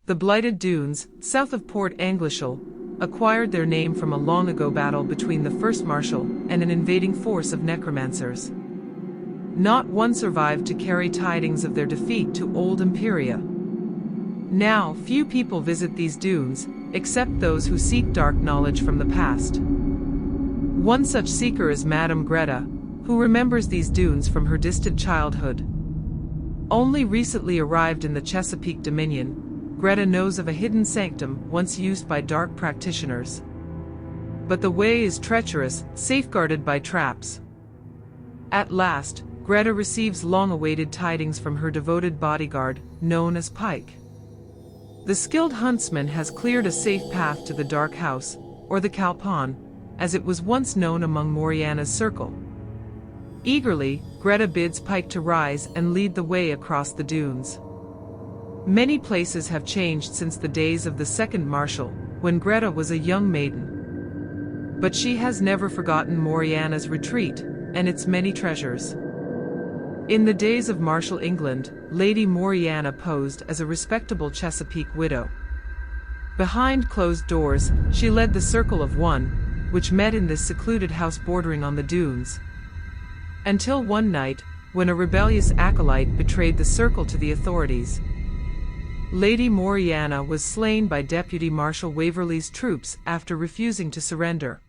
The Blighted Dunes, south of Port Anglishal, acquired their name from a long-ago battle between the first Marshal and an invading force of Necromancers. Not one survived to carry tidings of their defeat to Old Imperia. Now, few people visit these dunes, except those who seek dark knowledge from the past. One such seeker is Madame Greta, who remembers these dunes from her distant childhood. Only recently arrived in the Chesapeake Dominion, Greta knows of a hidden sanctum once used by dark practitioners. But the way is treacherous, safeguarded by traps. At last, Greta receives long-awaited tidings from her devoted bodyguard, known as Pike. The skilled huntsman has cleared a safe path to the Dark House, or the Calpon, as it was once known among Morianna's circle. Eagerly, Greta bids Pike to rise and lead the way across the dunes. Many places have changed since the days of the second Marshal, when Greta was a young maiden. But she has never forgotten Morianna's retreat, and its many treasures. In the days of Marshal England, Lady Morianna posed as a respectable Chesapeake widow. Behind closed doors, she led the Circle of One, which met in this secluded house bordering on the dunes. Until one night, when a rebellious acolyte betrayed the circle to the authorities. Lady Morianna was slain by Deputy Marshal Waverley's troops after refusing to surrender.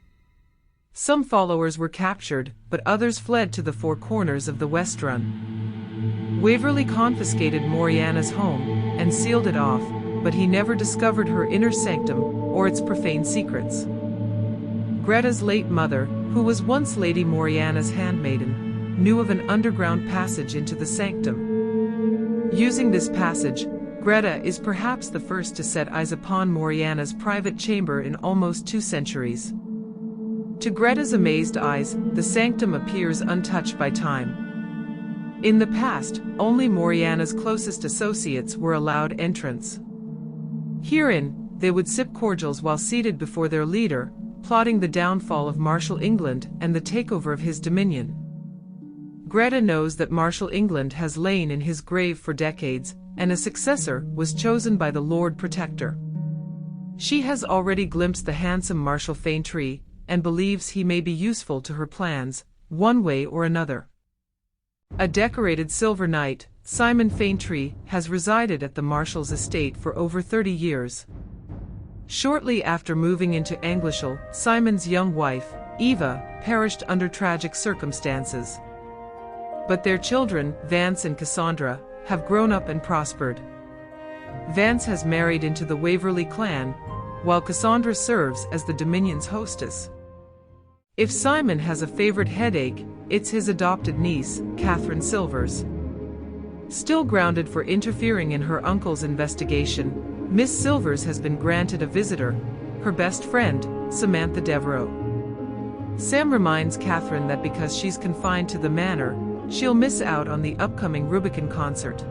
Some followers were captured, but others fled to the four corners of the West Run. Waverley confiscated Morianna's home and sealed it off, but he never discovered her inner sanctum or its profane secrets. Greta's late mother, who was once Lady Morianna's handmaiden, knew of an underground passage into the sanctum. Using this passage, Greta is perhaps the first to set eyes upon Morianna's private chamber in almost 2 centuries. To Greta's amazed eyes, the sanctum appears untouched by time. In the past, only Morianna's closest associates were allowed entrance. Herein, they would sip cordials while seated before their leader, plotting the downfall of Marshal England and the takeover of his dominion. Greta knows that Marshal England has lain in his grave for decades, and a successor was chosen by the Lord Protector. She has already glimpsed the handsome Marshal Faintree, and believes he may be useful to her plans, one way or another. A decorated silver knight, Simon Faintree, has resided at the Marshal's estate for over 30 years. Shortly after moving into Anglishal, Simon's young wife, Eva, perished under tragic circumstances. But their children, Vance and Cassandra, have grown up and prospered. Vance has married into the Waverley clan, while Cassandra serves as the Dominion's hostess. If Simon has a favorite headache, it's his adopted niece, Catherine Silvers. Still grounded for interfering in her uncle's investigation, Miss Silvers has been granted a visitor, her best friend, Samantha Devereaux. Sam reminds Catherine that because she's confined to the manor, she'll miss out on the upcoming Rubikon concert.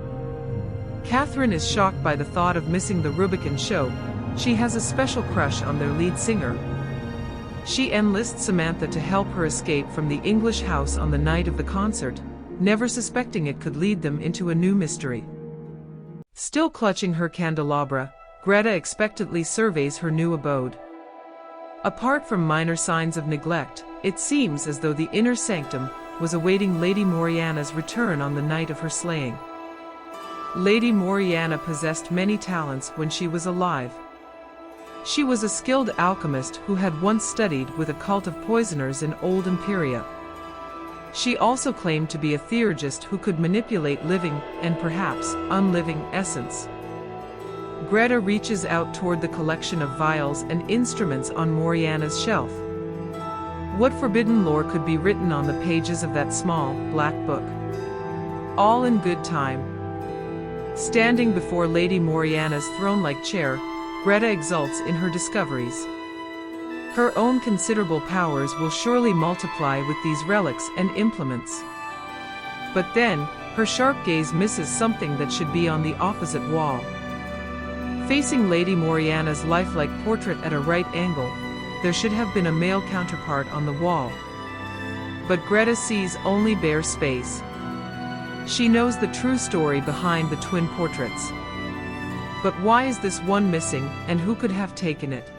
Catherine is shocked by the thought of missing the Rubikon show. She has a special crush on their lead singer. She enlists Samantha to help her escape from the English house on the night of the concert, never suspecting it could lead them into a new mystery. Still clutching her candelabra, Greta expectantly surveys her new abode. Apart from minor signs of neglect, it seems as though the inner sanctum was awaiting Lady Morianna's return on the night of her slaying. Lady Morianna possessed many talents when she was alive. She was a skilled alchemist who had once studied with a cult of poisoners in Old Imperia. She also claimed to be a theurgist who could manipulate living and perhaps unliving essence. Greta reaches out toward the collection of vials and instruments on Morianna's shelf. What forbidden lore could be written on the pages of that small, black book? All in good time. Standing before Lady Morianna's throne-like chair, Greta exults in her discoveries. Her own considerable powers will surely multiply with these relics and implements. But then, her sharp gaze misses something that should be on the opposite wall. Facing Lady Morianna's lifelike portrait at a right angle, there should have been a male counterpart on the wall. But Greta sees only bare space. She knows the true story behind the twin portraits. But why is this one missing, and who could have taken it?